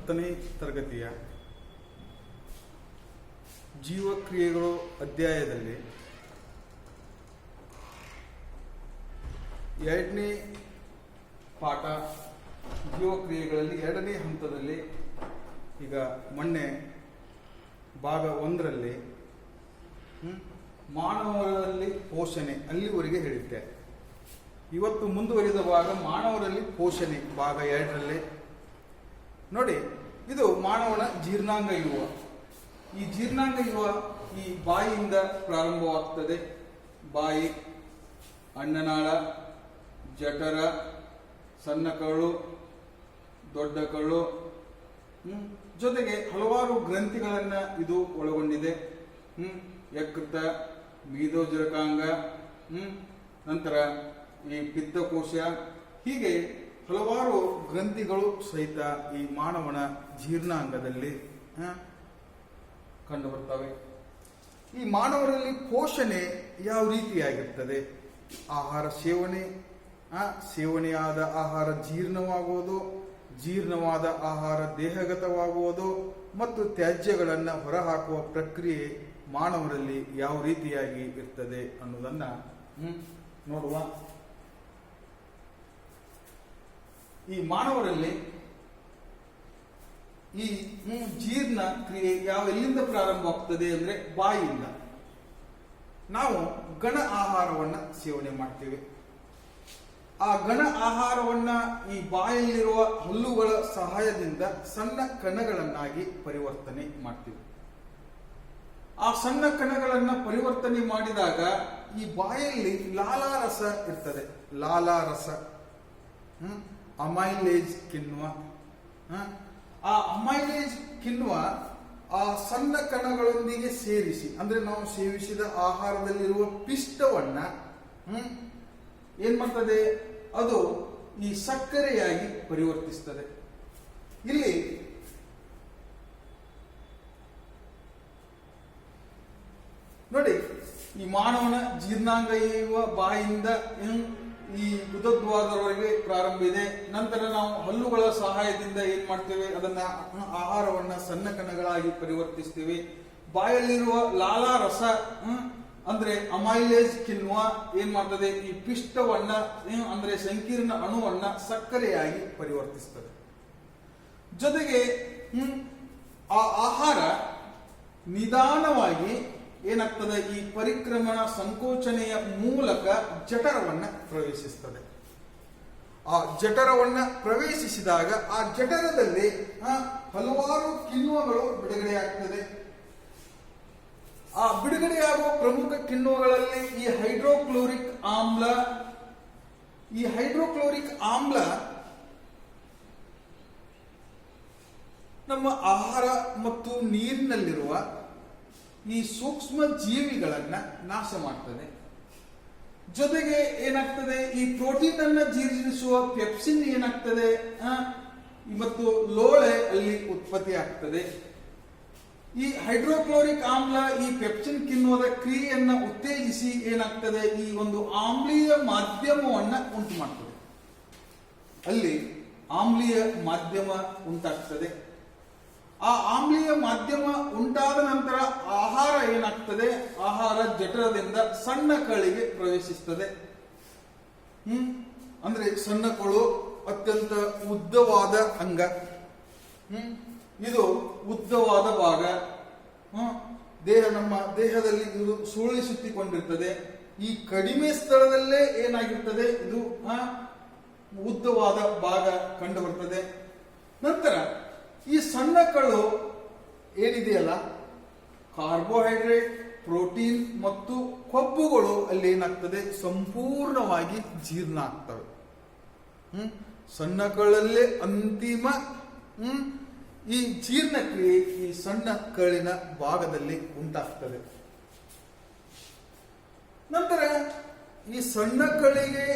10ನೇ ತರಗತಿಯ ಜೀವಕ್ರಿಯೆಗಳು ಅಧ್ಯಾಯದಲ್ಲಿ 2ನೇ ಪಾಠ ಜೀವಕ್ರಿಯೆಗಳಲ್ಲಿ 2ನೇ ಹಂತದಲ್ಲಿ ಈಗ ಮೊನ್ನೆ ಭಾಗ 1ರಲ್ಲಿ ಮಾನವರಲ್ಲಿ ಪೋಷಣೆ ಅಲ್ಲಿವರೆಗೆ ಹೇಳಿದ್ದೆ. ಇವತ್ತು ಮುಂದುವರಿದ ಭಾಗ ಮಾನವರಲ್ಲಿ ಪೋಷಣೆ ಭಾಗ 2ರಲ್ಲಿ ನೋಡಿ. ಇದು ಮಾನವನ ಜೀರ್ಣಾಂಗ ಯುವ. ಈ ಜೀರ್ಣಾಂಗ ಯುವ ಈ ಬಾಯಿಯಿಂದ ಪ್ರಾರಂಭವಾಗ್ತದೆ. ಬಾಯಿ, ಅನ್ನನಾಳ, ಜಠರ, ಸಣ್ಣ ಕರಳು, ದೊಡ್ಡ ಕರಳು, ಜೊತೆಗೆ ಹಲವಾರು ಗ್ರಂಥಿಗಳನ್ನ ಇದು ಒಳಗೊಂಡಿದೆ. ಯಕೃತ, ಮೇದೋಜರಕಾಂಗ, ನಂತರ ಈ ಪಿತ್ತಕೋಶ, ಹೀಗೆ ಹಲವಾರು ಗ್ರಂಥಿಗಳು ಸಹಿತ ಈ ಮಾನವನ ಜೀರ್ಣಾಂಗದಲ್ಲಿ ಕಂಡು ಬರ್ತವೆ. ಈ ಮಾನವರಲ್ಲಿ ಪೋಷಣೆ ಯಾವ ರೀತಿಯಾಗಿರ್ತದೆ? ಆಹಾರ ಸೇವನೆ, ಸೇವನೆಯಾದ ಆಹಾರ ಜೀರ್ಣವಾಗುವುದು, ಜೀರ್ಣವಾದ ಆಹಾರ ದೇಹಗತವಾಗುವುದು ಮತ್ತು ತ್ಯಾಜ್ಯಗಳನ್ನು ಹೊರಹಾಕುವ ಪ್ರಕ್ರಿಯೆ ಮಾನವರಲ್ಲಿ ಯಾವ ರೀತಿಯಾಗಿ ಇರ್ತದೆ ಅನ್ನೋದನ್ನ ನೋಡುವ. ಈ ಮಾನವರಲ್ಲಿ ಈ ಜೀರ್ಣ ಕ್ರಿಯೆ ಎಲ್ಲಿಂದ ಪ್ರಾರಂಭವಾಗ್ತದೆ ಅಂದ್ರೆ ಬಾಯಿಯಿಂದ. ನಾವು ಘನ ಆಹಾರವನ್ನ ಸೇವನೆ ಮಾಡ್ತೇವೆ. ಆ ಘನ ಆಹಾರವನ್ನ ಈ ಬಾಯಲ್ಲಿರುವ ಹಲ್ಲುಗಳ ಸಹಾಯದಿಂದ ಸಣ್ಣ ಕಣಗಳನ್ನಾಗಿ ಪರಿವರ್ತನೆ ಮಾಡ್ತೀವಿ. ಆ ಸಣ್ಣ ಕಣಗಳನ್ನ ಪರಿವರ್ತನೆ ಮಾಡಿದಾಗ ಈ ಬಾಯಲ್ಲಿ ಲಾಲಾರಸ ಇರ್ತದೆ. ಲಾಲಾರಸ, ಅಮೈಲೇಜ್ ಕಿಣ್ವ. ಆ ಅಮೈಲೇಜ್ ಕಿಣ್ವ ಆ ಸಣ್ಣ ಕಣಗಳೊಂದಿಗೆ ಸೇರಿಸಿ, ಅಂದ್ರೆ ನಾವು ಸೇವಿಸಿದ ಆಹಾರದಲ್ಲಿರುವ ಪಿಷ್ಟವನ್ನ ಏನ್ ಮಾಡ್ತದೆ? ಅದು ಈ ಸಕ್ಕರೆಯಾಗಿ ಪರಿವರ್ತಿಸ್ತದೆ. ಇಲ್ಲಿ ನೋಡಿ, ಈ ಮಾನವನ ಜೀರ್ಣಾಂಗ ಇರುವ ಬಾಯಿಂದ ಈ ಗುದದ್ವಾರದವರೆಗೆ ಪ್ರಾರಂಭ ಇದೆ. ನಂತರ ನಾವು ಹಲ್ಲುಗಳ ಸಹಾಯದಿಂದ ಏನ್ ಮಾಡ್ತೇವೆ? ಅದನ್ನ ಆಹಾರವನ್ನ ಸಣ್ಣ ಕಣಗಳಾಗಿ ಪರಿವರ್ತಿಸ್ತೇವೆ. ಬಾಯಲ್ಲಿರುವ ಲಾಲಾರಸ ಅಂದ್ರೆ ಅಮೈಲೇಜ್ ಕಿಣ್ವ ಏನ್ ಮಾಡ್ತದೆ? ಈ ಪಿಷ್ಟವನ್ನ ಅಂದ್ರೆ ಸಂಕೀರ್ಣ ಅಣುವನ್ನ ಸಕ್ಕರೆಯಾಗಿ ಪರಿವರ್ತಿಸ್ತದೆ. ಜೊತೆಗೆ ಆ ಆಹಾರ ನಿಧಾನವಾಗಿ ಏನಾಗ್ತದೆ? ಈ ಪರಿಕ್ರಮಣ ಸಂಕೋಚನೆಯ ಮೂಲಕ ಜಠರವನ್ನ ಪ್ರವೇಶಿಸ್ತದೆ. ಆ ಜಠರವನ್ನ ಪ್ರವೇಶಿಸಿದಾಗ ಆ ಜಠರದಲ್ಲಿ ಹಲವಾರು ಕಿಣ್ವಗಳು ಬಿಡುಗಡೆಯಾಗ್ತದೆ. ಆ ಬಿಡುಗಡೆಯಾಗುವ ಪ್ರಮುಖ ಕಿಣ್ವಗಳಲ್ಲಿ ಈ ಹೈಡ್ರೋಕ್ಲೋರಿಕ್ ಆಮ್ಲ. ಈ ಹೈಡ್ರೋಕ್ಲೋರಿಕ್ ಆಮ್ಲ ನಮ್ಮ ಆಹಾರ ಮತ್ತು ನೀರಿನಲ್ಲಿರುವ ಈ ಸೂಕ್ಷ್ಮ ಜೀವಿಗಳನ್ನ ನಾಶ ಮಾಡ್ತದೆ. ಜೊತೆಗೆ ಏನಾಗ್ತದೆ? ಈ ಪ್ರೋಟೀನ್ ಅನ್ನ ಜೀರ್ಣಿಸುವ ಪೆಪ್ಸಿನ್ ಏನಾಗ್ತದೆ? ಮತ್ತು ಲೋಳೆ ಅಲ್ಲಿ ಉತ್ಪತ್ತಿ ಆಗ್ತದೆ. ಈ ಹೈಡ್ರೋಕ್ಲೋರಿಕ್ ಆಮ್ಲ ಈ ಪೆಪ್ಸಿನ್ ಕಿಣ್ವದ ಕ್ರಿಯೆಯನ್ನ ಉತ್ತೇಜಿಸಿ ಏನಾಗ್ತದೆ? ಈ ಒಂದು ಆಮ್ಲೀಯ ಮಾಧ್ಯಮವನ್ನ ಉಂಟು ಮಾಡ್ತದೆ. ಅಲ್ಲಿ ಆಮ್ಲೀಯ ಮಾಧ್ಯಮ ಉಂಟಾಗ್ತದೆ. ಆ ಆಮ್ಲೀಯ ಮಾಧ್ಯಮ ಉಂಟಾದ ನಂತರ ಆಹಾರ ಏನಾಗ್ತದೆ? ಆಹಾರ ಜಠರದಿಂದ ಸಣ್ಣ ಕಳಿಗೆ ಪ್ರವೇಶಿಸ್ತದೆ. ಅಂದ್ರೆ ಸಣ್ಣ ಕಳು ಅತ್ಯಂತ ಉದ್ದವಾದ ಅಂಗ. ಇದು ಉದ್ದವಾದ ಭಾಗ. ನಮ್ಮ ದೇಹದಲ್ಲಿ ಇದು ಸುರುಳಿ ಸುತ್ತಿಕೊಂಡಿರ್ತದೆ. ಈ ಕಡಿಮೆ ಸ್ಥಳದಲ್ಲೇ ಏನಾಗಿರ್ತದೆ? ಇದು ಉದ್ದವಾದ ಭಾಗ ಕಂಡು ಬರ್ತದೆ. ನಂತರ ಈ ಸಣ್ಣ ಕಳು ಏನಿದೆಯಲ್ಲ, ಕಾರ್ಬೋಹೈಡ್ರೇಟ್, ಪ್ರೋಟೀನ್ ಮತ್ತು ಕೊಬ್ಬುಗಳು ಅಲ್ಲಿ ಏನಾಗ್ತದೆ? ಸಂಪೂರ್ಣವಾಗಿ ಜೀರ್ಣ ಆಗ್ತವೆ. ಸಣ್ಣ ಕಳಲ್ಲೇ ಅಂತಿಮ ಈ ಜೀರ್ಣಕ್ರಿಯೆ ಈ ಸಣ್ಣ ಕಳಿನ ಭಾಗದಲ್ಲಿ ಉಂಟಾಗ್ತದೆ. ನಂತರ ಈ ಸಣ್ಣ ಕಳಿಗೆ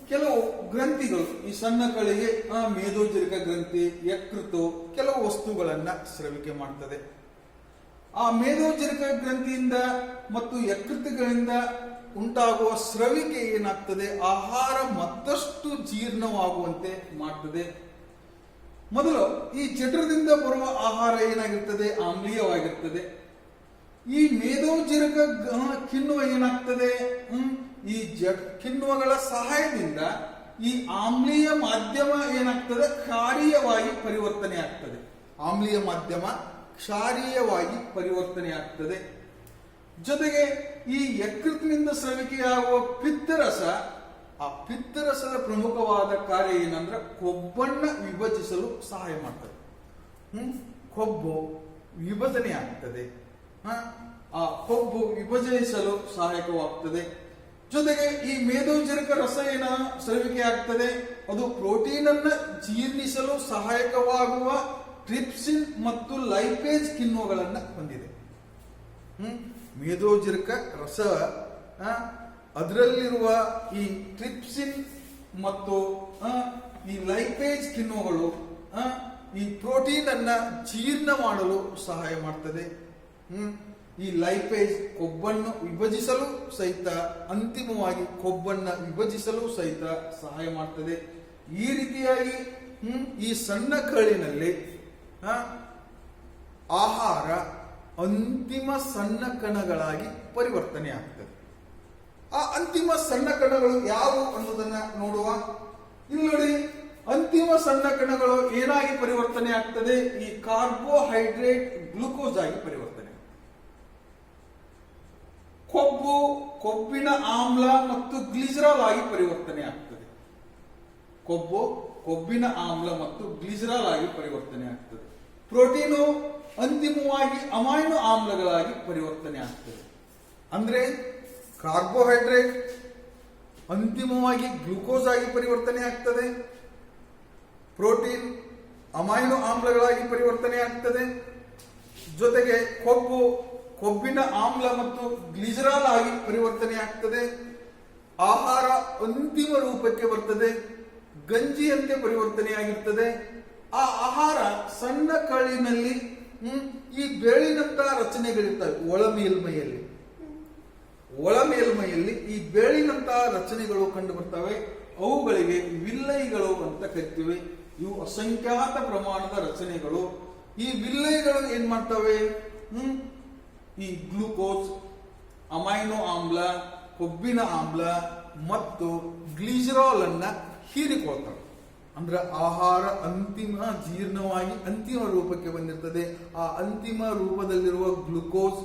ಕೆಲವು ಗ್ರಂಥಿಗಳು, ಈ ಸಣ್ಣ ಕಳಿಗೆ ಮೇದೋಜರಿಕ ಗ್ರಂಥಿ, ಯಕೃತು ಕೆಲವು ವಸ್ತುಗಳನ್ನ ಸ್ರವಿಕೆ ಮಾಡ್ತದೆ. ಆ ಮೇದೋಜರಿಕ ಗ್ರಂಥಿಯಿಂದ ಮತ್ತು ಯಕೃತುಗಳಿಂದ ಉಂಟಾಗುವ ಸ್ರವಿಕೆ ಏನಾಗ್ತದೆ? ಆಹಾರ ಮತ್ತಷ್ಟು ಜೀರ್ಣವಾಗುವಂತೆ ಮಾಡ್ತದೆ. ಮೊದಲು ಈ ಜಠರದಿಂದ ಬರುವ ಆಹಾರ ಏನಾಗಿರ್ತದೆ, ಆಮ್ಲೀಯವಾಗಿರ್ತದೆ. ಈ ಮೇದೋಜೀರಕ ಕಿಣ್ವ ಏನಾಗ್ತದೆ, ಈ ಕಿಣ್ವಗಳ ಸಹಾಯದಿಂದ ಈ ಆಮ್ಲೀಯ ಮಾಧ್ಯಮ ಏನಾಗ್ತದೆ, ಕ್ಷಾರೀಯವಾಗಿ ಪರಿವರ್ತನೆ ಆಗ್ತದೆ. ಆಮ್ಲೀಯ ಮಾಧ್ಯಮ ಕ್ಷಾರೀಯವಾಗಿ ಪರಿವರ್ತನೆ ಆಗ್ತದೆ. ಜೊತೆಗೆ ಈ ಯಕೃತ್ತಿನಿಂದ ಸ್ರವಿಕೆಯಾಗುವ ಪಿತ್ತರಸ, ಆ ಪಿತ್ತರಸದ ಪ್ರಮುಖವಾದ ಕಾರ್ಯ ಏನಂದ್ರೆ ಕೊಬ್ಬನ್ನ ವಿಭಜಿಸಲು ಸಹಾಯ ಮಾಡ್ತದೆ. ಕೊಬ್ಬು ವಿಭಜನೆ ಆಗ್ತದೆ, ಆ ಕೊಬ್ಬು ವಿಭಜಿಸಲು ಸಹಾಯಕವಾಗ್ತದೆ. ಜೊತೆಗೆ ಈ ಮೇದೋಜೀರಕ ರಸ ಏನ ಸ್ರವಿಕೆ ಆಗ್ತದೆ, ಅದು ಪ್ರೋಟೀನ್ ಅನ್ನ ಜೀರ್ಣಿಸಲು ಸಹಾಯಕವಾಗುವ ಟ್ರಿಪ್ಸಿನ್ ಮತ್ತು ಲೈಪೇಜ್ ಕಿಣ್ವಗಳನ್ನ ಹೊಂದಿದೆ. ಮೇದೋಜೀರಕ ರಸ ಅದರಲ್ಲಿರುವ ಈ ಟ್ರಿಪ್ಸಿನ್ ಮತ್ತು ಈ ಲೈಪೇಜ್ ಕಿಣ್ವಗಳು ಈ ಪ್ರೋಟೀನ್ ಅನ್ನ ಜೀರ್ಣ ಮಾಡಲು ಸಹಾಯ ಮಾಡ್ತದೆ. ಈ ಲೈಪೇಜ್ ಕೊಬ್ಬನ್ನು ವಿಭಜಿಸಲು ಸಹಿತ, ಅಂತಿಮವಾಗಿ ಕೊಬ್ಬನ್ನ ವಿಭಜಿಸಲು ಸಹಿತ ಸಹಾಯ ಮಾಡ್ತದೆ. ಈ ರೀತಿಯಾಗಿ ಈ ಸಣ್ಣ ಕರಳಿನಲ್ಲಿ ಆಹಾರ ಅಂತಿಮ ಸಣ್ಣ ಕಣಗಳಾಗಿ ಪರಿವರ್ತನೆ ಆಗ್ತದೆ. ಆ ಅಂತಿಮ ಸಣ್ಣ ಕಣಗಳು ಯಾವುವು ಅನ್ನೋದನ್ನ ನೋಡುವ. ಇಲ್ಲಿ ನೋಡಿ, ಅಂತಿಮ ಸಣ್ಣ ಕಣಗಳು ಏನಾಗಿ ಪರಿವರ್ತನೆ ಆಗ್ತದೆ, ಈ ಕಾರ್ಬೋಹೈಡ್ರೇಟ್ ಗ್ಲೂಕೋಸ್ ಆಗಿ ಪರಿವರ್ತನೆ. ಕೊಬ್ಬು ಕೊಬ್ಬಿನ ಆಮ್ಲ ಮತ್ತು ಗ್ಲಿಸರಾಲ್ ಆಗಿ ಪರಿವರ್ತನೆ ಆಗ್ತದೆ. ಕೊಬ್ಬು ಕೊಬ್ಬಿನ ಆಮ್ಲ ಮತ್ತು ಗ್ಲಿಸರಾಲ್ ಆಗಿ ಪರಿವರ್ತನೆ ಆಗ್ತದೆ. ಪ್ರೋಟೀನು ಅಂತಿಮವಾಗಿ ಅಮೈನೋ ಆಮ್ಲಗಳಾಗಿ ಪರಿವರ್ತನೆ ಆಗ್ತದೆ. ಅಂದ್ರೆ ಕಾರ್ಬೋಹೈಡ್ರೇಟ್ ಅಂತಿಮವಾಗಿ ಗ್ಲೂಕೋಸ್ ಆಗಿ ಪರಿವರ್ತನೆ ಆಗ್ತದೆ, ಪ್ರೋಟೀನ್ ಅಮೈನೋ ಆಮ್ಲಗಳಾಗಿ ಪರಿವರ್ತನೆ ಆಗ್ತದೆ, ಜೊತೆಗೆ ಕೊಬ್ಬು ಕೊಬ್ಬಿನ ಆಮ್ಲ ಮತ್ತು ಗ್ಲಿಸರಾಲ್ ಆಗಿ ಪರಿವರ್ತನೆ ಆಗ್ತದೆ. ಆಹಾರ ಅಂತಿಮ ರೂಪಕ್ಕೆ ಬರ್ತದೆ, ಗಂಜಿಯಂತೆ ಪರಿವರ್ತನೆಯಾಗಿರ್ತದೆ. ಆ ಆಹಾರ ಸಣ್ಣ ಕರಳಿನಲ್ಲಿ ಈ ಬೇಳಿನಂತಹ ರಚನೆಗಳಿರ್ತವೆ. ಒಳ ಮೇಲ್ಮೈಯಲ್ಲಿ ಈ ಬೇಳಿನಂತಹ ರಚನೆಗಳು ಕಂಡು ಬರ್ತವೆ. ಅವುಗಳಿಗೆ ವಿಲ್ಲೈಗಳು ಅಂತ ಕರಿತೀವಿ. ಇವು ಅಸಂಖ್ಯಾತ ಪ್ರಮಾಣದ ರಚನೆಗಳು. ಈ ವಿಲ್ಲೈಗಳು ಏನ್ ಮಾಡ್ತವೆ, ಈ ಗ್ಲೂಕೋಸ್, ಅಮೈನೋ ಆಮ್ಲ, ಕೊಬ್ಬಿನ ಆಮ್ಲ ಮತ್ತು ಗ್ಲಿಸರಾಲ್ ಅನ್ನ ಹೀರಿಕೊಳ್ತವೆ. ಅಂದ್ರೆ ಆಹಾರ ಅಂತಿಮ ಜೀರ್ಣವಾಗಿ ಅಂತಿಮ ರೂಪಕ್ಕೆ ಬಂದಿರ್ತದೆ. ಆ ಅಂತಿಮ ರೂಪದಲ್ಲಿರುವ ಗ್ಲೂಕೋಸ್,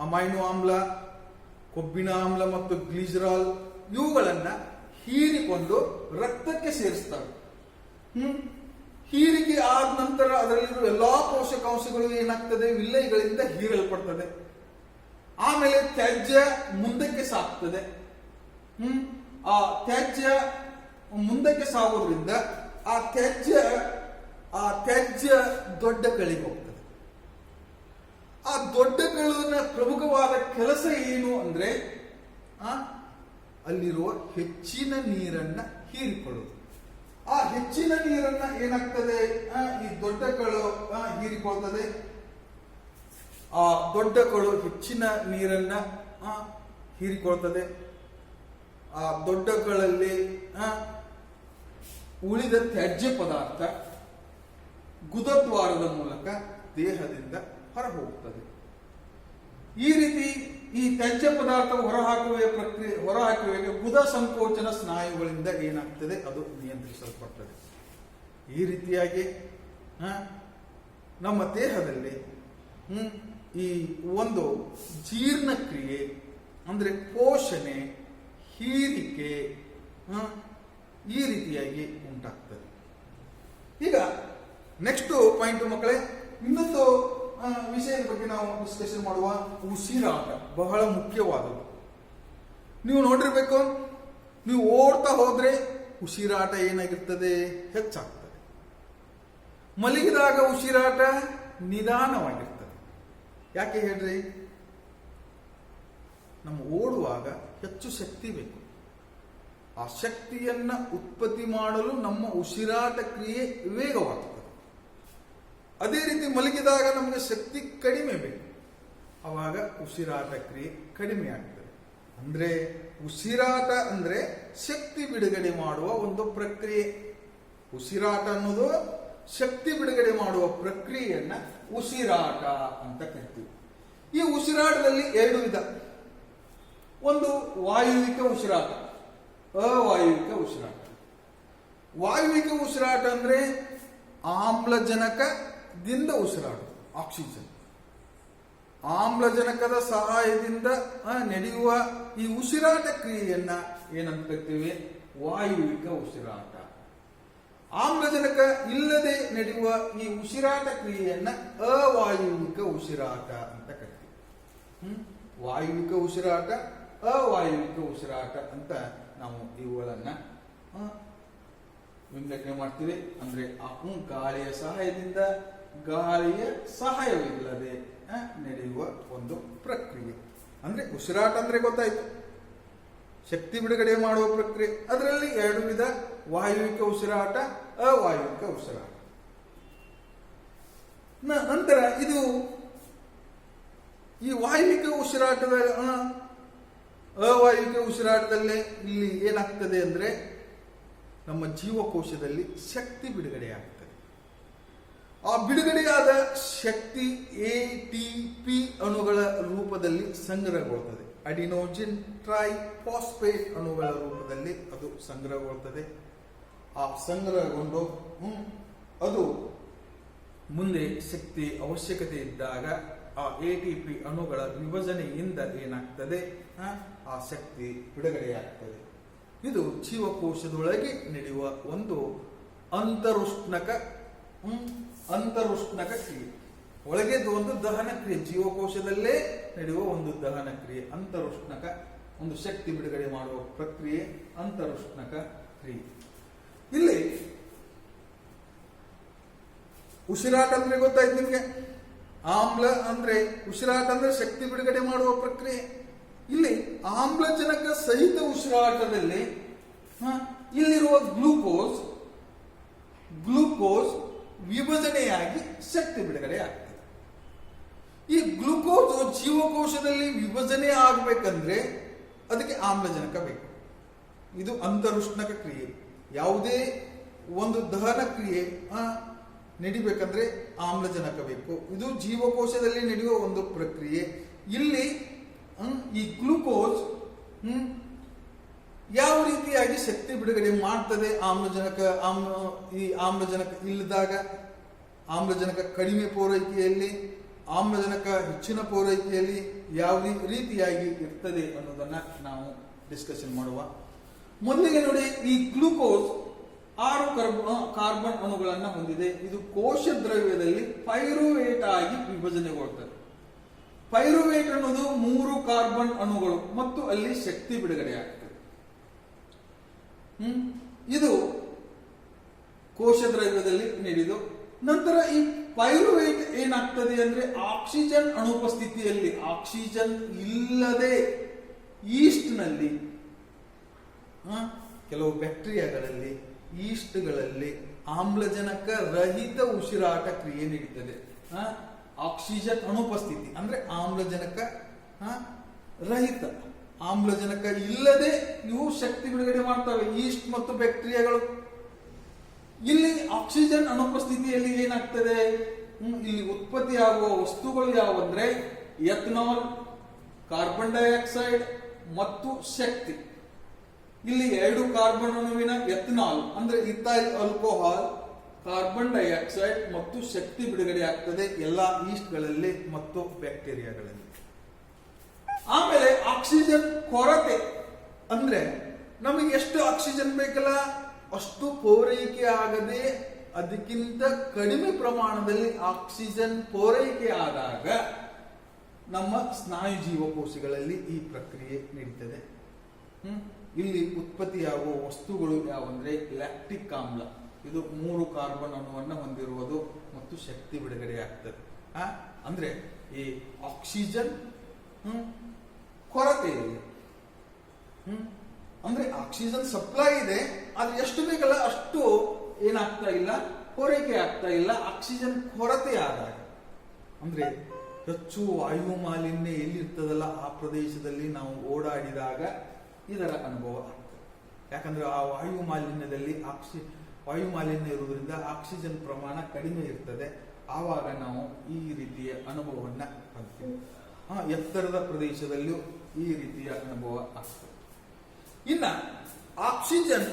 ಅಮೈನೋ ಆಮ್ಲ, ಕೊಬ್ಬಿನ ಆಮ್ಲ ಮತ್ತು ಗ್ಲಿಸರಾಲ್ ಇವುಗಳನ್ನ ಹೀರಿಕೊಂಡು ರಕ್ತಕ್ಕೆ ಸೇರಿಸ್ತವೆ. ಹೀರಿಗೆ ಆದ ನಂತರ ಅದರಲ್ಲಿರುವ ಎಲ್ಲಾ ಪೋಷಕಾಂಶಗಳು ಏನಾಗ್ತದೆ, ವಿಲ್ಲೈಗಳಿಂದ ಹೀರಲ್ಪಡ್ತದೆ. ಆಮೇಲೆ ತ್ಯಾಜ್ಯ ಮುಂದಕ್ಕೆ ಸಾಗ್ತದೆ. ಆ ತ್ಯಾಜ್ಯ ಮುಂದಕ್ಕೆ ಸಾಗೋದ್ರಿಂದ ಆ ತ್ಯಾಜ್ಯ ದೊಡ್ಡ ಕಳಿಗೆ ಹೋಗ್ತದೆ. ಆ ದೊಡ್ಡ ಕಳುವಿನ ಪ್ರಮುಖವಾದ ಕೆಲಸ ಏನು ಅಂದ್ರೆ ಅಲ್ಲಿರುವ ಹೆಚ್ಚಿನ ನೀರನ್ನ ಹೀರಿಕೊಳ್ಳುವುದು. ಆ ಹೆಚ್ಚಿನ ನೀರನ್ನ ಏನಾಗ್ತದೆ, ಈ ದೊಡ್ಡ ಕಳು ಹೀರಿಕೊಳ್ತದೆ. ಆ ದೊಡ್ಡ ಕಳು ಹೆಚ್ಚಿನ ನೀರನ್ನ ಹೀರಿಕೊಳ್ತದೆ. ಆ ದೊಡ್ಡ ಕಳಲ್ಲಿ ಉಳಿದ ತ್ಯಾಜ್ಯ ಪದಾರ್ಥ ಗುದದ್ವಾರದ ಮೂಲಕ ದೇಹದಿಂದ ಹೊರಹೋಗುತ್ತದೆ. ಈ ರೀತಿ ಈ ತ್ಯಾಜ್ಯ ಪದಾರ್ಥ ಹೊರಹಾಕುವಿಕೆ ಗುದ ಸಂಕೋಚನ ಸ್ನಾಯುಗಳಿಂದ ಏನಾಗ್ತದೆ, ಅದು ನಿಯಂತ್ರಿಸಲ್ಪಡ್ತದೆ. ಈ ರೀತಿಯಾಗಿ ನಮ್ಮ ದೇಹದಲ್ಲಿ ಈ ಒಂದು ಜೀರ್ಣಕ್ರಿಯೆ ಅಂದ್ರೆ ಪೋಷಣೆ, ಹೀರಿಕೆ ಈ ರೀತಿಯಾಗಿ ಉಂಟಾಗ್ತದೆ. ಈಗ ನೆಕ್ಸ್ಟ್ ಪಾಯಿಂಟ್ ಮಕ್ಕಳೇ, ಇನ್ನೊಂದು ವಿಷಯದ ಬಗ್ಗೆ ನಾವು ಡಿಸ್ಕಷನ್ ಮಾಡುವ. ಉಸಿರಾಟ ಬಹಳ ಮುಖ್ಯವಾದದ್ದು. ನೀವು ನೋಡಿರ್ಬೇಕು, ನೀವು ಓಡ್ತಾ ಹೋದ್ರೆ ಉಸಿರಾಟ ಏನಾಗಿರ್ತದೆ, ಹೆಚ್ಚಾಗ್ತದೆ. ಮಲಗಿದಾಗ ಉಸಿರಾಟ ನಿಧಾನವಾಗಿರ್ತದೆ. ಯಾಕೆ ಹೇಳ್ರಿ, ನಮ್ಮ ಓಡುವಾಗ ಹೆಚ್ಚು ಶಕ್ತಿ ಬೇಕು. ಆ ಶಕ್ತಿಯನ್ನ ಉತ್ಪತ್ತಿ ಮಾಡಲು ನಮ್ಮ ಉಸಿರಾಟ ಕ್ರಿಯೆ ವೇಗವಾಗ್ತದೆ. ಅದೇ ರೀತಿ ಮಲಗಿದಾಗ ನಮಗೆ ಶಕ್ತಿ ಕಡಿಮೆ ಬೇಕು, ಅವಾಗ ಉಸಿರಾಟ ಕ್ರಿಯೆ ಕಡಿಮೆ ಆಗ್ತದೆ. ಅಂದ್ರೆ ಉಸಿರಾಟ ಅಂದ್ರೆ ಶಕ್ತಿ ಬಿಡುಗಡೆ ಮಾಡುವ ಒಂದು ಪ್ರಕ್ರಿಯೆ. ಉಸಿರಾಟ ಅನ್ನೋದು ಶಕ್ತಿ ಬಿಡುಗಡೆ ಮಾಡುವ ಪ್ರಕ್ರಿಯೆಯನ್ನ ಉಸಿರಾಟ ಅಂತ ಕರಿತೀವಿ. ಈ ಉಸಿರಾಟದಲ್ಲಿ ಎರಡು ವಿಧ. ಒಂದು ವಾಯುವಿಕ ಉಸಿರಾಟ, ಅವಾಯುವಿಕ ಉಸಿರಾಟ. ವಾಯುವಿಕ ಉಸಿರಾಟ ಅಂದ್ರೆ ಆಮ್ಲಜನಕದಿಂದ ಉಸಿರಾಟ, ಆಕ್ಸಿಜನ್. ಆಮ್ಲಜನಕದ ಸಹಾಯದಿಂದ ನಡೆಯುವ ಈ ಉಸಿರಾಟ ಕ್ರಿಯೆಯನ್ನ ಏನಂತ ಕರಿತೀವಿ? ವಾಯುವಿಕ ಉಸಿರಾಟ. ಆಮ್ಲಜನಕ ಇಲ್ಲದೆ ನಡೆಯುವ ಈ ಉಸಿರಾಟ ಕ್ರಿಯೆಯನ್ನ ಅವಾಯುವಿಕ ಉಸಿರಾಟ ಅಂತ ಕರಿತೀವಿ. ವಾಯುವಿಕ ಉಸಿರಾಟ, ಅವಾಯುವಿಕ ಉಸಿರಾಟ ಅಂತ ನಾವು ಇವುಗಳನ್ನ ವಿಂಗಡಣೆ ಮಾಡ್ತೀವಿ. ಅಂದ್ರೆ ಗಾಳಿಯ ಸಹಾಯದಿಂದ, ಗಾಳಿಯ ಸಹಾಯವಿಲ್ಲದೆ ನಡೆಯುವ ಒಂದು ಪ್ರಕ್ರಿಯೆ. ಅಂದ್ರೆ ಉಸಿರಾಟ ಅಂದ್ರೆ ಗೊತ್ತಾಯ್ತು, ಶಕ್ತಿ ಬಿಡುಗಡೆ ಮಾಡುವ ಪ್ರಕ್ರಿಯೆ. ಅದರಲ್ಲಿ ಎರಡು ವಿಧ: ವಾಯುವಿಕ ಉಸಿರಾಟ, ಅವಾಯುವಿಕ ಉಸಿರಾಟ. ನಂತರ ಇದು ಈ ವಾಯುವಿಕ ಉಸಿರಾಟದ ಅವಾಯುವಿಕ ಉಸಿರಾಟದಲ್ಲೇ ಇಲ್ಲಿ ಏನಾಗ್ತದೆ ಅಂದ್ರೆ ನಮ್ಮ ಜೀವಕೋಶದಲ್ಲಿ ಶಕ್ತಿ ಬಿಡುಗಡೆಯಾಗ್ತದೆ. ಆ ಬಿಡುಗಡೆಯಾದ ಶಕ್ತಿ ATP ಅಣುಗಳ ರೂಪದಲ್ಲಿ ಸಂಗ್ರಹಗೊಳ್ಳುತ್ತದೆ. ಅಡಿನೋಜಿನ್ ಟ್ರೈಫಾಸ್ಫೇಟ್ ಅಣುಗಳ ರೂಪದಲ್ಲಿ ಅದು ಸಂಗ್ರಹಗೊಳ್ಳುತ್ತದೆ. ಆ ಸಂಗ್ರಹಗೊಂಡು ಅದು ಮುಂದೆ ಶಕ್ತಿ ಅವಶ್ಯಕತೆ ಇದ್ದಾಗ ಆ ATP ಅಣುಗಳ ವಿಭಜನೆಯಿಂದ ಏನಾಗ್ತದೆ, ಆ ಶಕ್ತಿ ಬಿಡುಗಡೆಯಾಗ್ತದೆ. ಇದು ಜೀವಕೋಶದೊಳಗೆ ನಡೆಯುವ ಒಂದು ಅಂತರುಷ್ಣಕ ಕ್ರಿಯೆ. ಒಳಗೆದು ಒಂದು ದಹನ ಕ್ರಿಯೆ, ಜೀವಕೋಶದಲ್ಲೇ ನಡೆಯುವ ಒಂದು ದಹನ ಕ್ರಿಯೆ, ಅಂತರುಷ್ಣಕ, ಒಂದು ಶಕ್ತಿ ಬಿಡುಗಡೆ ಮಾಡುವ ಪ್ರಕ್ರಿಯೆ ಅಂತರುಷ್ಣಕ ಕ್ರಿಯೆ. ಇಲ್ಲಿ ಉಸಿರಾಟ ಅಂದ್ರೆ ಗೊತ್ತಾಯ್ತು ನಿಮ್ಗೆ. ಆಮ್ಲ ಅಂದ್ರೆ ಉಸಿರಾಟ ಅಂದ್ರೆ ಶಕ್ತಿ ಬಿಡುಗಡೆ ಮಾಡುವ ಪ್ರಕ್ರಿಯೆ. ಇಲ್ಲಿ ಆಮ್ಲಜನಕ ಸಹಿತ ಉಸಿರಾಟದಲ್ಲಿ ಇಲ್ಲಿರುವ ಗ್ಲೂಕೋಸ್ ವಿಭಜನೆಯಾಗಿ ಶಕ್ತಿ ಬಿಡುಗಡೆ ಆಗ್ತದೆ. ಈ ಗ್ಲೂಕೋಸ್ ಜೀವಕೋಶದಲ್ಲಿ ವಿಭಜನೆ ಆಗಬೇಕಂದ್ರೆ ಅದಕ್ಕೆ ಆಮ್ಲಜನಕ ಬೇಕು. ಇದು ಅಂತರುಷ್ಣಕ ಕ್ರಿಯೆ. ಯಾವುದೇ ಒಂದು ದಹನ ಕ್ರಿಯೆ ನಡಿಬೇಕಂದ್ರೆ ಆಮ್ಲಜನಕ ಬೇಕು. ಇದು ಜೀವಕೋಶದಲ್ಲಿ ನಡೆಯುವ ಒಂದು ಪ್ರಕ್ರಿಯೆ. ಇಲ್ಲಿ ಈ ಗ್ಲೂಕೋಸ್ ಯಾವ ರೀತಿಯಾಗಿ ಶಕ್ತಿ ಬಿಡುಗಡೆ ಮಾಡ್ತದೆ? ಈ ಆಮ್ಲಜನಕ ಇಲ್ಲದಾಗ, ಆಮ್ಲಜನಕ ಕಡಿಮೆ ಪೂರೈಕೆಯಲ್ಲಿ, ಆಮ್ಲಜನಕ ಹೆಚ್ಚಿನ ಪೂರೈಕೆಯಲ್ಲಿ ಯಾವ ರೀತಿಯಾಗಿ ಇರ್ತದೆ ಅನ್ನೋದನ್ನ ನಾವು ಡಿಸ್ಕಷನ್ ಮಾಡುವ. ಮೊದಲಿಗೆ ನೋಡಿ, ಈ ಗ್ಲೂಕೋಸ್ 6 ಕಾರ್ಬನ್ ಅಣುಗಳನ್ನು ಹೊಂದಿದೆ. ಇದು ಕೋಶ ದ್ರವ್ಯದಲ್ಲಿ ಪೈರುವೇಟ್ ಆಗಿ ವಿಭಜನೆಗೊಳ್ಳುತ್ತದೆ. ಪೈರುವೇಟ್ ಅನ್ನೋದು 3 ಕಾರ್ಬನ್ ಅಣುಗಳು ಮತ್ತು ಅಲ್ಲಿ ಶಕ್ತಿ ಬಿಡುಗಡೆ ಆಗ್ತದೆ. ಇದು ಕೋಶ ದ್ರವ್ಯದಲ್ಲಿ ನಡೆದು ನಂತರ ಈ ಪೈರುವೇಟ್ ಏನಾಗ್ತದೆ ಅಂದ್ರೆ ಆಕ್ಸಿಜನ್ ಅನುಪಸ್ಥಿತಿಯಲ್ಲಿ, ಆಕ್ಸಿಜನ್ ಇಲ್ಲದೆ ಈಸ್ಟ್ ನಲ್ಲಿ, ಕೆಲವು ಬ್ಯಾಕ್ಟೀರಿಯಾಗಳಲ್ಲಿ, ಈಸ್ಟ್ಗಳಲ್ಲಿ ಆಮ್ಲಜನಕ ರಹಿತ ಉಸಿರಾಟ ಕ್ರಿಯೆ ನಡೀತದೆ. ಆಕ್ಸಿಜನ್ ಅನುಪಸ್ಥಿತಿ ಅಂದ್ರೆ ಆಮ್ಲಜನಕ ರಹಿತ, ಆಮ್ಲಜನಕ ಇಲ್ಲದೆ ಇವು ಶಕ್ತಿ ಬಿಡುಗಡೆ ಮಾಡ್ತವೆ, ಈಸ್ಟ್ ಮತ್ತು ಬ್ಯಾಕ್ಟೀರಿಯಾಗಳು. ಇಲ್ಲಿ ಆಕ್ಸಿಜನ್ ಅನುಪಸ್ಥಿತಿಯಲ್ಲಿ ಏನಾಗ್ತದೆ, ಇಲ್ಲಿ ಉತ್ಪತ್ತಿಯಾಗುವ ವಸ್ತುಗಳು ಯಾವಂದ್ರೆ ಎಥನಾಲ್, ಕಾರ್ಬನ್ ಡೈಆಕ್ಸೈಡ್ ಮತ್ತು ಶಕ್ತಿ. ಇಲ್ಲಿ 2 ಕಾರ್ಬನ್ ಅಣುವಿನ ಎಥನಾಲ್ ಅಂದ್ರೆ ಇಥೈಲ್ ಆಲ್ಕೋಹಾಲ್, ಕಾರ್ಬನ್ ಡೈಆಕ್ಸೈಡ್ ಮತ್ತು ಶಕ್ತಿ ಬಿಡುಗಡೆ ಆಗ್ತದೆ ಎಲ್ಲಾ ಈಸ್ಟ್ಗಳಲ್ಲಿ ಮತ್ತು ಬ್ಯಾಕ್ಟೀರಿಯಾಗಳಲ್ಲಿ. ಆಮೇಲೆ ಆಕ್ಸಿಜನ್ ಕೊರತೆ ಅಂದ್ರೆ ನಮಗೆ ಎಷ್ಟು ಆಕ್ಸಿಜನ್ ಬೇಕಲ್ಲ ಅಷ್ಟು ಪೂರೈಕೆ ಆಗದೆ ಅದಕ್ಕಿಂತ ಕಡಿಮೆ ಪ್ರಮಾಣದಲ್ಲಿ ಆಕ್ಸಿಜನ್ ಪೂರೈಕೆ ಆದಾಗ ನಮ್ಮ ಸ್ನಾಯು ಜೀವಕೋಶಗಳಲ್ಲಿ ಈ ಪ್ರಕ್ರಿಯೆ ನಡೀತದೆ. ಇಲ್ಲಿ ಉತ್ಪತ್ತಿಯಾಗುವ ವಸ್ತುಗಳು ಯಾವಂದ್ರೆ ಲ್ಯಾಕ್ಟಿಕ್ ಆಮ್ಲ, ಇದು 3 ಕಾರ್ಬನ್ ಅಣುವನ್ನು ಹೊಂದಿರುವುದು ಮತ್ತು ಶಕ್ತಿ ಬಿಡುಗಡೆ ಆಗ್ತದೆ. ಅಂದ್ರೆ ಈ ಆಕ್ಸಿಜನ್ ಕೊರತೆ ಇದೆ. ಅಂದ್ರೆ ಆಕ್ಸಿಜನ್ ಸಪ್ಲೈ ಇದೆ, ಆದ್ರೆ ಎಷ್ಟು ಬೇಕಲ್ಲ ಅಷ್ಟು ಏನಾಗ್ತಾ ಇಲ್ಲ, ಪೂರೈಕೆ ಆಗ್ತಾ ಇಲ್ಲ. ಆಕ್ಸಿಜನ್ ಕೊರತೆ ಆದಾಗ ಅಂದ್ರೆ ಹೆಚ್ಚು ವಾಯು ಮಾಲಿನ್ಯ ಎಲ್ಲಿರ್ತದಲ್ಲ ಆ ಪ್ರದೇಶದಲ್ಲಿ ನಾವು ಓಡಾಡಿದಾಗ ಇದರ ಅನುಭವ ಆಗ್ತದೆ. ಯಾಕಂದ್ರೆ ಆ ವಾಯು ಮಾಲಿನ್ಯದಲ್ಲಿ ವಾಯು ಮಾಲಿನ್ಯ ಇರುವುದರಿಂದ ಆಕ್ಸಿಜನ್ ಪ್ರಮಾಣ ಕಡಿಮೆ ಇರ್ತದೆ. ಆವಾಗ ನಾವು ಈ ರೀತಿಯ ಅನುಭವವನ್ನ ಹೊಂದ್ತೀವಿ. ಎತ್ತರದ ಪ್ರದೇಶದಲ್ಲಿಯೂ ಈ ರೀತಿಯ ಅನುಭವ ಆಗ್ತದೆ. ಇನ್ನ ಆಕ್ಸಿಜನ್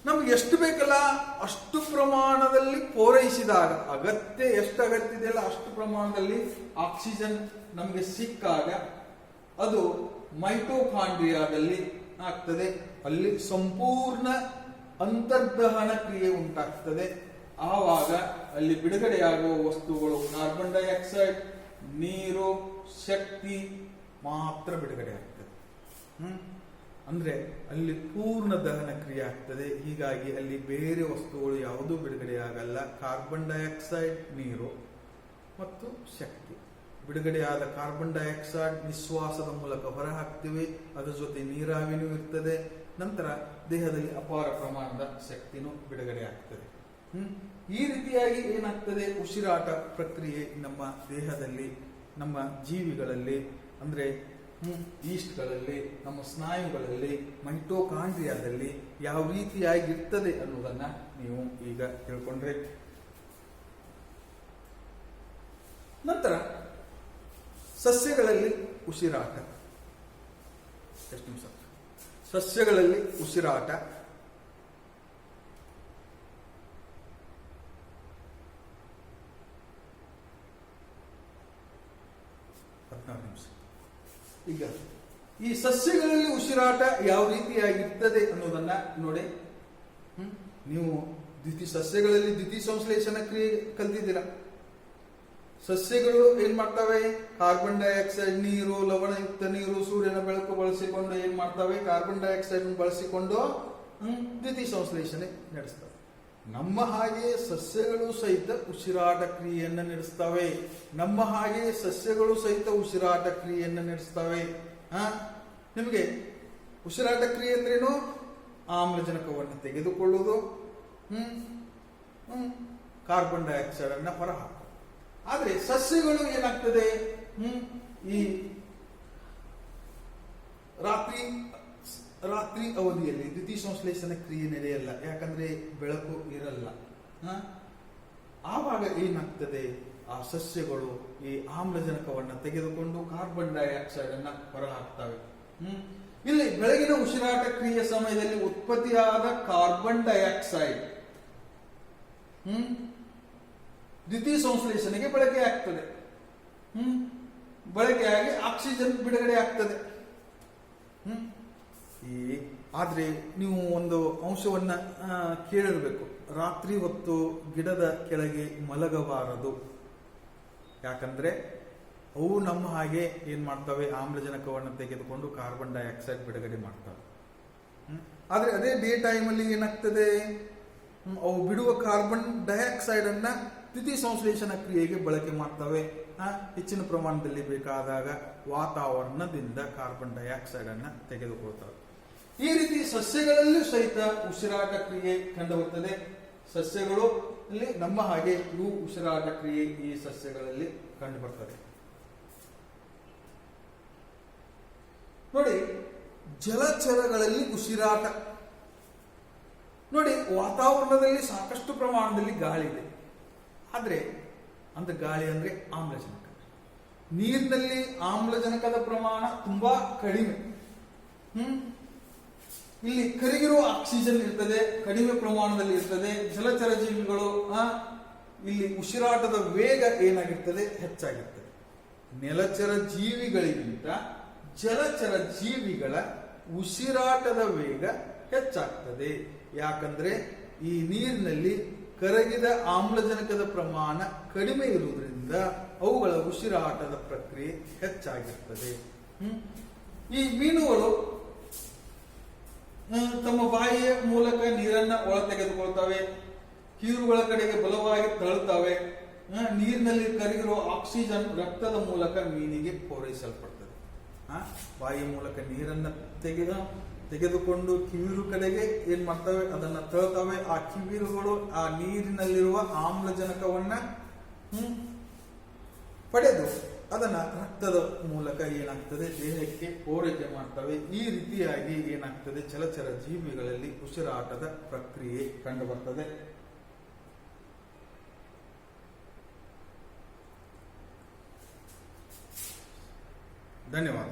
ನಮ್ಗೆ ಎಷ್ಟು ಬೇಕಲ್ಲ ಅಷ್ಟು ಪ್ರಮಾಣದಲ್ಲಿ ಪೂರೈಸಿದಾಗ, ಎಷ್ಟು ಅಗತ್ಯ ಇದೆಯಲ್ಲ ಅಷ್ಟು ಪ್ರಮಾಣದಲ್ಲಿ ಆಕ್ಸಿಜನ್ ನಮಗೆ ಸಿಕ್ಕಾಗ ಅದು ಮೈಟೋಕಾಂಡ್ರಿಯಾದಲ್ಲಿ ಆಗ್ತದೆ. ಅಲ್ಲಿ ಸಂಪೂರ್ಣ ಅಂತರ್ದಹನ ಕ್ರಿಯೆ ಉಂಟಾಗ್ತದೆ. ಆವಾಗ ಅಲ್ಲಿ ಬಿಡುಗಡೆಯಾಗುವ ವಸ್ತುಗಳು ಕಾರ್ಬನ್ ಡೈಆಕ್ಸೈಡ್, ನೀರು, ಶಕ್ತಿ ಮಾತ್ರ ಬಿಡುಗಡೆ ಆಗ್ತದೆ. ಅಂದ್ರೆ ಅಲ್ಲಿ ಪೂರ್ಣ ದಹನ ಕ್ರಿಯೆ ಆಗ್ತದೆ. ಹೀಗಾಗಿ ಅಲ್ಲಿ ಬೇರೆ ವಸ್ತುಗಳು ಯಾವುದೂ ಬಿಡುಗಡೆಯಾಗಲ್ಲ. ಕಾರ್ಬನ್ ಡೈಆಕ್ಸೈಡ್, ನೀರು ಮತ್ತು ಶಕ್ತಿ. ಬಿಡುಗಡೆಯಾದ ಕಾರ್ಬನ್ ಡೈಆಕ್ಸೈಡ್ ನಿಶ್ವಾಸದ ಮೂಲಕ ಹೊರ ಹಾಕ್ತಿವಿ, ಅದರ ಜೊತೆ ನೀರಾವಿನೂ ಇರ್ತದೆ. ನಂತರ ದೇಹದಲ್ಲಿ ಅಪಾರ ಪ್ರಮಾಣದ ಶಕ್ತಿನೂ ಬಿಡುಗಡೆ ಆಗ್ತದೆ. ಈ ರೀತಿಯಾಗಿ ಏನಾಗ್ತದೆ, ಉಸಿರಾಟ ಪ್ರಕ್ರಿಯೆ ನಮ್ಮ ದೇಹದಲ್ಲಿ, ನಮ್ಮ ಜೀವಿಗಳಲ್ಲಿ ಅಂದ್ರೆ ಈಸ್ಟ್ಗಳಲ್ಲಿ, ನಮ್ಮ ಸ್ನಾಯುಗಳಲ್ಲಿ, ಮೈಟೋಕಾಂಡ್ರಿಯಾದಲ್ಲಿ ಯಾವ ರೀತಿಯಾಗಿ ಇರ್ತದೆ ಅನ್ನೋದನ್ನ ನೀವು ಈಗ ತಿಳ್ಕೊಂಡ್ರೆ. ನಂತರ ಸಸ್ಯಗಳಲ್ಲಿ ಉಸಿರಾಟ. ಎಷ್ಟು ನಿಮಿಷ? ಸಸ್ಯಗಳಲ್ಲಿ ಉಸಿರಾಟ ನಿಮಿಷ. ಈಗ ಈ ಸಸ್ಯಗಳಲ್ಲಿ ಉಸಿರಾಟ ಯಾವ ರೀತಿಯಾಗಿರ್ತದೆ ಅನ್ನೋದನ್ನ ನೋಡಿ. ನೀವು ಸಸ್ಯಗಳಲ್ಲಿ ದ್ಯುತಿ ಸಂಶ್ಲೇಷಣ ಕ್ರಿಯೆ ಕಲ್ತಿದ್ದೀರಾ. ಸಸ್ಯಗಳು ಏನ್ ಮಾಡ್ತವೆ, ಕಾರ್ಬನ್ ಡೈಆಕ್ಸೈಡ್, ನೀರು, ಲವಣಯುಕ್ತ ನೀರು, ಸೂರ್ಯನ ಬೆಳಕು ಬಳಸಿಕೊಂಡು ಏನ್ ಮಾಡ್ತವೆ, ಕಾರ್ಬನ್ ಡೈಆಕ್ಸೈಡ್ ಬಳಸಿಕೊಂಡು ದ್ಯುತಿ ಸಂಶ್ಲೇಷಣೆ ನಡೆಸ್ತವೆ. ನಮ್ಮ ಹಾಗೆ ಸಸ್ಯಗಳು ಸಹಿತ ಉಸಿರಾಟ ಕ್ರಿಯೆಯನ್ನು ನಡೆಸ್ತವೆ. ನಮ್ಮ ಹಾಗೆ ಸಸ್ಯಗಳು ಸಹಿತ ಉಸಿರಾಟ ಕ್ರಿಯೆಯನ್ನು ನಡೆಸ್ತವೆ. ನಿಮಗೆ ಉಸಿರಾಟ ಕ್ರಿಯೆ ಅಂದ್ರೇನು? ಆಮ್ಲಜನಕವನ್ನು ತೆಗೆದುಕೊಳ್ಳುವುದು, ಕಾರ್ಬನ್ ಡೈಆಕ್ಸೈಡ್ ಅನ್ನ ಹೊರಹಾಕುವುದು. ಆದ್ರೆ ಸಸ್ಯಗಳು ಏನಾಗ್ತದೆ, ಈ ರಾತ್ರಿ ಅವಧಿಯಲ್ಲಿ ದ್ಯುತಿ ಸಂಶ್ಲೇಷಣ ಕ್ರಿಯೆ ನಡೆಯಲ್ಲ, ಯಾಕಂದ್ರೆ ಬೆಳಕು ಇರಲ್ಲ. ಆವಾಗ ಏನಾಗ್ತದೆ, ಆ ಸಸ್ಯಗಳು ಈ ಆಮ್ಲಜನಕವನ್ನು ತೆಗೆದುಕೊಂಡು ಕಾರ್ಬನ್ ಡೈಆಕ್ಸೈಡ್ ಅನ್ನ ಹೊರಹಾಕ್ತವೆ. ಇಲ್ಲಿ ಬೆಳಗಿನ ಉಸಿರಾಟ ಕ್ರಿಯೆ ಸಮಯದಲ್ಲಿ ಉತ್ಪತ್ತಿಯಾದ ಕಾರ್ಬನ್ ಡೈಆಕ್ಸೈಡ್ ದ್ಯುತಿ ಸಂಶ್ಲೇಷಣೆಗೆ ಬಳಕೆ ಆಗ್ತದೆ. ಬಳಕೆಯಾಗಿ ಆಕ್ಸಿಜನ್ ಬಿಡುಗಡೆ ಆಗ್ತದೆ. ಆದ್ರೆ ನೀವು ಒಂದು ಅಂಶವನ್ನ ಕೇಳಿರ್ಬೇಕು, ರಾತ್ರಿ ಹೊತ್ತು ಗಿಡದ ಕೆಳಗೆ ಮಲಗಬಾರದು. ಯಾಕಂದ್ರೆ ಅವು ನಮ್ಮ ಹಾಗೆ ಏನ್ ಮಾಡ್ತವೆ, ಆಮ್ಲಜನಕವನ್ನು ತೆಗೆದುಕೊಂಡು ಕಾರ್ಬನ್ ಡೈಆಕ್ಸೈಡ್ ಬಿಡುಗಡೆ ಮಾಡ್ತವೆ. ಆದ್ರೆ ಅದೇ ಡೇ ಟೈಮಲ್ಲಿ ಏನಾಗ್ತದೆ, ಅವು ಬಿಡುವ ಕಾರ್ಬನ್ ಡೈಆಕ್ಸೈಡ್ ಅನ್ನ ದ್ಯುತಿ ಸಂಶ್ಲೇಷಣ ಕ್ರಿಯೆಗೆ ಬಳಕೆ ಮಾಡ್ತವೆ. ಹೆಚ್ಚಿನ ಪ್ರಮಾಣದಲ್ಲಿ ಬೇಕಾದಾಗ ವಾತಾವರಣದಿಂದ ಕಾರ್ಬನ್ ಡೈಆಕ್ಸೈಡ್ ಅನ್ನ ತೆಗೆದುಕೊಳ್ತವೆ. ಈ ರೀತಿ ಸಸ್ಯಗಳಲ್ಲೂ ಸಹಿತ ಉಸಿರಾಟ ಕ್ರಿಯೆ ಕಂಡುಬರುತ್ತದೆ. ಸಸ್ಯಗಳು ಅಲ್ಲಿ ನಮ್ಮ ಹಾಗೆ ಇವು ಉಸಿರಾಟ ಕ್ರಿಯೆ ಈ ಸಸ್ಯಗಳಲ್ಲಿ ಕಂಡು ಬರ್ತದೆ. ನೋಡಿ, ಜಲಚರಗಳಲ್ಲಿ ಉಸಿರಾಟ. ನೋಡಿ, ವಾತಾವರಣದಲ್ಲಿ ಸಾಕಷ್ಟು ಪ್ರಮಾಣದಲ್ಲಿ ಗಾಳಿ ಇದೆ. ಆದ್ರೆ ಅಂದ್ರೆ ಗಾಳಿ ಅಂದ್ರೆ ಆಮ್ಲಜನಕ. ನೀರಿನಲ್ಲಿ ಆಮ್ಲಜನಕದ ಪ್ರಮಾಣ ತುಂಬಾ ಕಡಿಮೆ. ಇಲ್ಲಿ ಕರಗಿರುವ ಆಕ್ಸಿಜನ್ ಇರ್ತದೆ, ಕಡಿಮೆ ಪ್ರಮಾಣದಲ್ಲಿ ಇರ್ತದೆ. ಜಲಚರ ಜೀವಿಗಳು ಇಲ್ಲಿ ಉಸಿರಾಟದ ವೇಗ ಏನಾಗಿರ್ತದೆ, ಹೆಚ್ಚಾಗಿರ್ತದೆ. ನೆಲಚರ ಜೀವಿಗಳಿಗಿಂತ ಜಲಚರ ಜೀವಿಗಳ ಉಸಿರಾಟದ ವೇಗ ಹೆಚ್ಚಾಗ್ತದೆ. ಯಾಕಂದ್ರೆ ಈ ನೀರಿನಲ್ಲಿ ಕರಗಿದ ಆಮ್ಲಜನಕದ ಪ್ರಮಾಣ ಕಡಿಮೆ ಇರುವುದರಿಂದ ಅವುಗಳ ಉಸಿರಾಟದ ಪ್ರಕ್ರಿಯೆ ಹೆಚ್ಚಾಗಿರ್ತದೆ. ಈ ಮೀನುಗಳು ತಮ್ಮ ಬಾಯಿಯ ಮೂಲಕ ನೀರನ್ನ ಒಳ ತೆಗೆದುಕೊಳ್ತವೆ, ಕೀರುಗಳ ಕಡೆಗೆ ಬಲವಾಗಿ ತಳ್ಳುತ್ತವೆ. ನೀರಿನಲ್ಲಿ ಕರಗಿರುವ ಆಕ್ಸಿಜನ್ ರಕ್ತದ ಮೂಲಕ ಮೀನಿಗೆ ಪೂರೈಸಲ್ಪಡ್ತದೆ. ಬಾಯಿಯ ಮೂಲಕ ನೀರನ್ನ ತೆಗೆದುಕೊಂಡು ಕಿವಿರು ಕಡೆಗೆ ಏನ್ ಮಾಡ್ತವೆ, ಅದನ್ನ ತಳ್ತವೆ. ಆ ಕಿವಿರುಗಳು ಆ ನೀರಿನಲ್ಲಿರುವ ಆಮ್ಲಜನಕವನ್ನ ಪಡೆದು ಅದನ್ನ ರಕ್ತದ ಮೂಲಕ ಏನಾಗ್ತದೆ ದೇಹಕ್ಕೆ ಪೂರೈಕೆ ಮಾಡ್ತವೆ. ಈ ರೀತಿಯಾಗಿ ಏನಾಗ್ತದೆ ಜಲಚರ ಜೀವಿಗಳಲ್ಲಿ ಉಸಿರಾಟದ ಪ್ರಕ್ರಿಯೆ ಕಂಡು ಬರ್ತದೆ. ಧನ್ಯವಾದ.